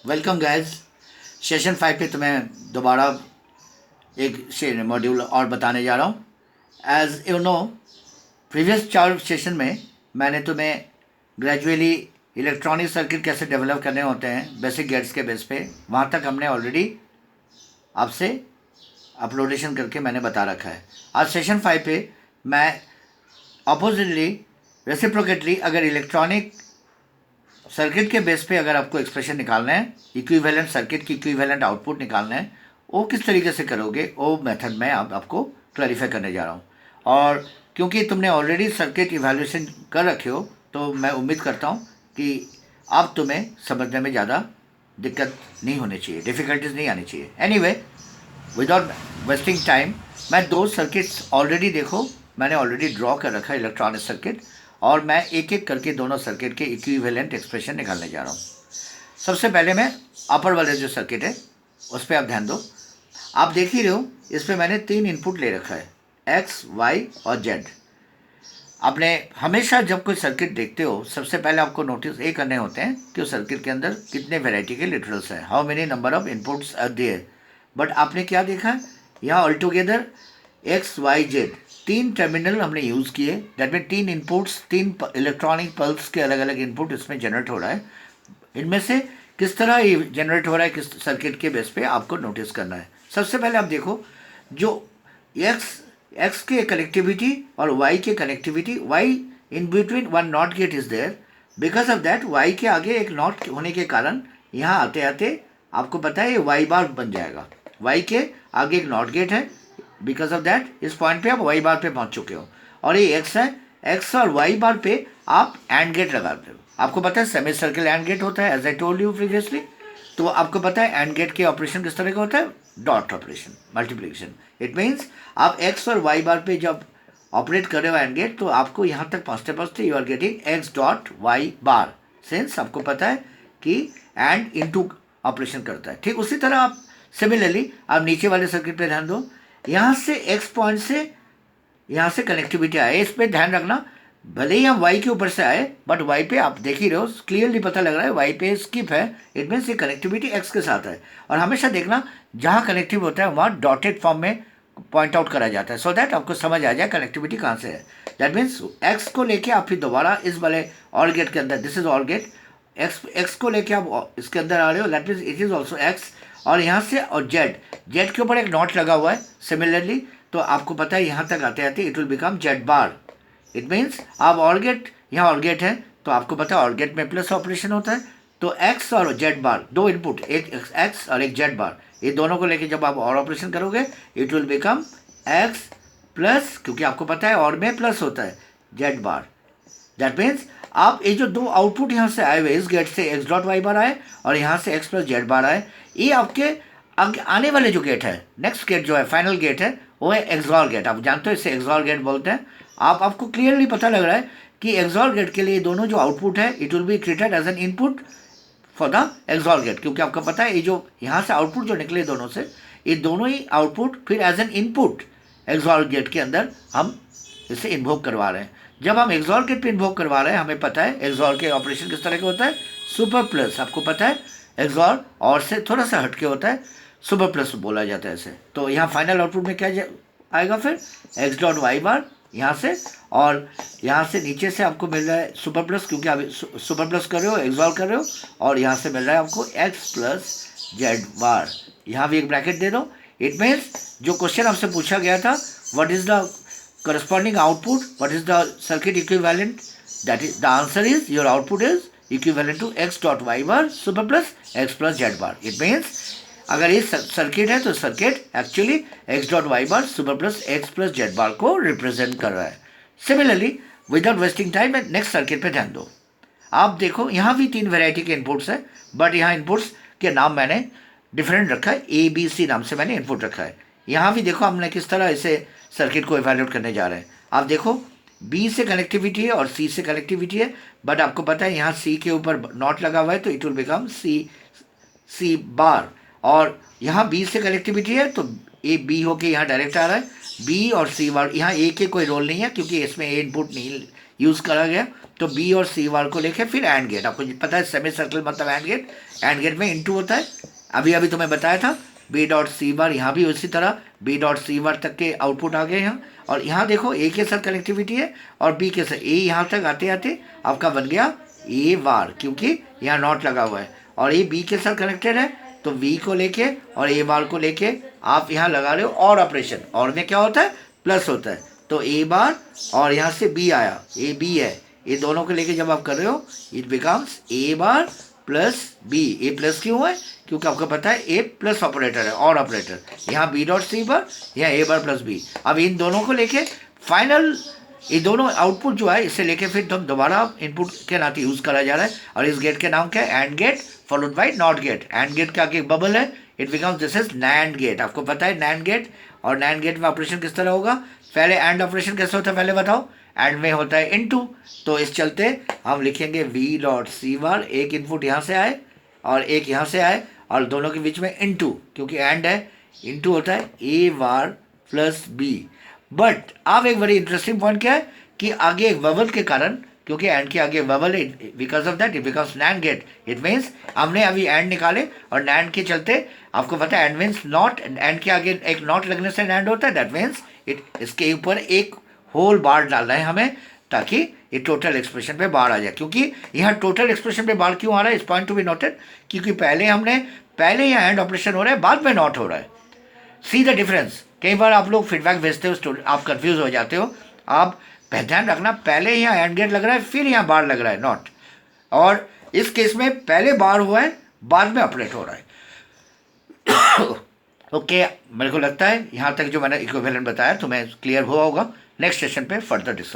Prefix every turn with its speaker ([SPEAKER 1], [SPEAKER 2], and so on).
[SPEAKER 1] Welcome guys. Session 5 पे तुम्हें दोबारा एक मॉड्यूल और बताने जा रहा हूँ। As you know, previous 4 session में मैंने तुम्हें ग्रेजुअली इलेक्ट्रॉनिक सर्किट कैसे डेवलप करने होते हैं बेसिक गेट्स के बेस पे, वहाँ तक हमने ऑलरेडी आपसे अपलोडेशन करके मैंने बता रखा है। आज सेशन 5 पे मैं अपोजिटली रेसिप्रोकेटली अगर इलेक्ट्रॉनिक सर्किट के बेस पे अगर आपको एक्सप्रेशन निकालना है, इक्विवेलेंट सर्किट की इक्विवेलेंट आउटपुट निकालना है, वो किस तरीके से करोगे वो मेथड मैं आपको क्लैरिफाई करने जा रहा हूँ। और क्योंकि तुमने ऑलरेडी सर्किट इवैल्यूएशन कर रखे हो तो मैं उम्मीद करता हूँ कि अब तुम्हें समझने में ज़्यादा दिक्कत नहीं होनी चाहिए, डिफ़िकल्टीज नहीं आनी चाहिए। एनीवे, विदाउट वेस्टिंग टाइम, मैं 2 सर्किट्स ऑलरेडी देखो मैंने ऑलरेडी ड्रॉ कर रखा है इलेक्ट्रॉनिक सर्किट, और मैं एक एक करके दोनों सर्किट के इक्विवेलेंट एक्सप्रेशन निकालने जा रहा हूँ। सबसे पहले मैं अपर वाले जो सर्किट है उस पर आप ध्यान दो। आप देख ही रहे हो, इस पर मैंने 3 इनपुट ले रखा है, एक्स, वाई और जेड। आपने हमेशा जब कोई सर्किट देखते हो सबसे पहले आपको नोटिस ये करने होते हैं कि उस सर्किट के अंदर कितने वैरायटी के लिटरल्स हैं, how many number of inputs are there. But आपने क्या देखा, यहाँ all together X Y Z 3 terminal हमने यूज़ किए। That mean 3 inputs, 3 electronic pulse के अलग अलग इनपुट इसमें जनरेट हो रहा है। इनमें से किस तरह ये जनरेट हो रहा है किस सर्किट के बेस पे आपको नोटिस करना है। सबसे पहले आप देखो, जो एक्स के कनेक्टिविटी और वाई के connectivity, Y in between one not gate is there. Because of that Y के आगे एक नॉट होने के कारण यहाँ आते आते आपको पता है ये वाई बार बन जाएगा। वाई के आगे एक नॉट गेट है, बिकॉज ऑफ दैट इस पॉइंट पे आप वाई बार पे पहुंच चुके हो। और ये एक्स है, एक्स और वाई बार पे आप एंड गेट लगाते हो। आपको पता है सेमी सर्किल एंड गेट होता है, as I told you previously. तो आपको पता है एंड गेट के ऑपरेशन किस तरह का होता है, dot operation, multiplication. It means आप एक्स और वाई बार पे जब ऑपरेट कर रहे हो एंड गेट, तो आपको यहाँ तक पहुँचते पहुँचते you are getting X dot Y bar, since आपको पता है कि एंड इनटू ऑपरेशन करता है। ठीक उसी तरह आप सिमिलरली आप नीचे वाले सर्किट पे ध्यान दो, यहाँ से एक्स पॉइंट से यहाँ से कनेक्टिविटी आए, इस पर ध्यान रखना। भले ही हम वाई के ऊपर से आए बट वाई पे आप देख ही रहे हो, क्लियरली पता लग रहा है वाई पे स्किप है। इट मीन्स ये कनेक्टिविटी एक्स के साथ है। और हमेशा देखना जहाँ कनेक्टिव होता है वहाँ डॉटेड फॉर्म में पॉइंट आउट करा जाता है, सो दैट आपको समझ आ जाए कनेक्टिविटी कहाँ से है। दैट मीन्स एक्स को लेके आप फिर दोबारा इस वाले ऑर गेट के अंदर, this is or gate, X को लेके आप इसके अंदर आ रहे हो, that means it is also X. और यहाँ से और जेड के ऊपर एक नॉट लगा हुआ है सिमिलरली, तो आपको पता है यहाँ तक आते आते it will become Z bar. It means आप ऑर गेट, यहाँ ऑर गेट है तो आपको पता है ऑर गेट में प्लस ऑपरेशन होता है। तो एक्स और जेड बार, 2 इनपुट, एक एक्स और एक जेड बार, ये दोनों को लेके जब आप और ऑपरेशन करोगे it will become x plus, क्योंकि आपको पता है और में प्लस होता है, जेड बार। दैट मीन्स आप ये जो 2 आउटपुट यहाँ से आए हुए, इस गेट से एक्स डॉट वाई बार आए और यहाँ से एक्स प्लस जेड बार आए, ये आपके आने वाले जो गेट है, नेक्स्ट गेट जो है, फाइनल गेट है, वो है एक्सॉर गेट। आप जानते हो इसे एक्सॉर गेट बोलते हैं। आपको क्लियरली पता लग रहा है कि एक्सॉर गेट के लिए दोनों जो आउटपुट है it will be treated as an input for the XOR gate, क्योंकि आपको पता है ये जो यहाँ से आउटपुट जो निकले दोनों से, ये दोनों ही आउटपुट फिर as an input XOR gate के अंदर हम इसे इन्वोक करवा रहे हैं। जब हम एक्सॉर गेट पे इन्वोक करवा रहे हैं, हमें पता है एक्सॉर के ऑपरेशन किस तरह का होता है, सुपर प्लस। आपको पता है एक्सॉर और से थोड़ा सा हटके होता है, सुपर प्लस बोला जाता है इसे। तो यहाँ फाइनल आउटपुट में क्या आएगा, फिर एक्स डॉट वाई बार यहाँ से, और यहाँ से नीचे से आपको मिल रहा है सुपर प्लस, क्योंकि आप सुपर प्लस कर रहे हो, एक्सॉल्व कर रहे हो, और यहाँ से मिल रहा है आपको एक्स प्लस जेड बार। यहाँ भी एक ब्रैकेट दे दो। इट मीन्स जो क्वेश्चन आपसे पूछा गया था, what is the corresponding output, what is the circuit equivalent, that is the answer is your output is equivalent to x dot y bar super plus x plus z bar. It means अगर ये circuit है तो circuit actually x dot Y bar super plus x plus z bar को represent कर रहा है। Similarly without wasting time next circuit पे ध्यान दो। आप देखो यहाँ भी 3 वैरायटी के इनपुट्स है, बट यहाँ इनपुट्स के नाम मैंने डिफरेंट रखा है, ABC नाम से मैंने इनपुट रखा है। यहाँ भी देखो हमने किस तरह इसे सर्किट को इवैल्यूएट करने जा रहे हैं। आप देखो B से कनेक्टिविटी है और C से कनेक्टिविटी है, बट आपको पता है यहाँ C के ऊपर नॉट लगा हुआ है तो इट विल बिकम C बार। और यहाँ B से कनेक्टिविटी है तो A B होके यहाँ डायरेक्ट आ रहा है, B और C बार। यहाँ A के कोई रोल नहीं है क्योंकि इसमें A इनपुट नहीं यूज़ करा गया। तो बी और सी बार को लेके फिर एंड गेट, आपको पता है सेमी सर्कल मतलब एंड गेट में इनटू होता है। अभी अभी तुम्हें बताया था बी डॉट सी बार, यहाँ भी उसी तरह बी डॉट सी बार तक के आउटपुट आ गए यहाँ। और यहाँ देखो ए के साथ कनेक्टिविटी है और बी के साथ, ए यहाँ तक आते आते आपका बन गया ए बार, क्योंकि यहाँ नॉट लगा हुआ है। और ये बी के साथ कनेक्टेड है, तो बी को लेके और ए बार को लेके आप यहाँ लगा रहे हो और ऑपरेशन, और में क्या होता है प्लस होता है। तो ए बार और यहाँ से बी आया, ए बी है, ये दोनों को लेके जब आप कर रहे हो it becomes A bar plus B. A plus क्यों है, क्योंकि आपको पता है ए प्लस ऑपरेटर है और ऑपरेटर, यहाँ बी डॉट सी बार, यहाँ ए बार प्लस बी। अब इन दोनों को लेके फाइनल ये दोनों आउटपुट जो है इसे लेके फिर तुम दोबारा इनपुट के नाते यूज़ करा जा रहा है। और इस गेट के नाम क्या है, and gate followed by not gate. And gate का आगे बबल है, it becomes this is NAND gate. आपको पता है नैंड गेट, और नैंड गेट में ऑपरेशन किस तरह होगा, पहले एंड ऑपरेशन कैसे होता है पहले बताओ, एंड में होता है इनटू। तो इस चलते हम लिखेंगे वी डॉट सी बार, एक इनपुट यहाँ से आए और एक यहाँ से आए और दोनों के बीच में इनटू, क्योंकि एंड है, इनटू होता है ए बार प्लस बी। बट अब एक बड़ी इंटरेस्टिंग पॉइंट क्या है कि आगे एक वबल के कारण, क्योंकि एंड के आगे वबल है, because of that it becomes NAND gate. It means हमने अभी एंड निकाले और नैंड के चलते आपको पता है एंड मीन्स नॉट, एंड के आगे एक नॉट लगने से नैंड होता है। दैट मीन्स इसके ऊपर एक होल बार डालना है हमें, ताकि ये टोटल एक्सप्रेशन पे बार आ जाए। क्योंकि यहाँ टोटल एक्सप्रेशन पे बार क्यों आ रहा है, इस पॉइंट टू बी नोटेड, क्योंकि पहले यहाँ एंड ऑपरेशन हो रहा है, बाद में नॉट हो रहा है। See the difference. कई बार आप लोग फीडबैक भेजते हो, आप कंफ्यूज हो जाते हो। आप ध्यान रखना, पहले यहाँ एंड गेट लग रहा है, फिर यहाँ बार लग रहा है नॉट, और इस केस में पहले बार हुआ है, बाद में ऑपरेट हो रहा है। ओके, मेरे को लगता है यहाँ तक जो मैंने इक्विवेलेंट बताया तुम्हें क्लियर हुआ होगा। नेक्स्ट सेशन पे फर्दर डिस्कस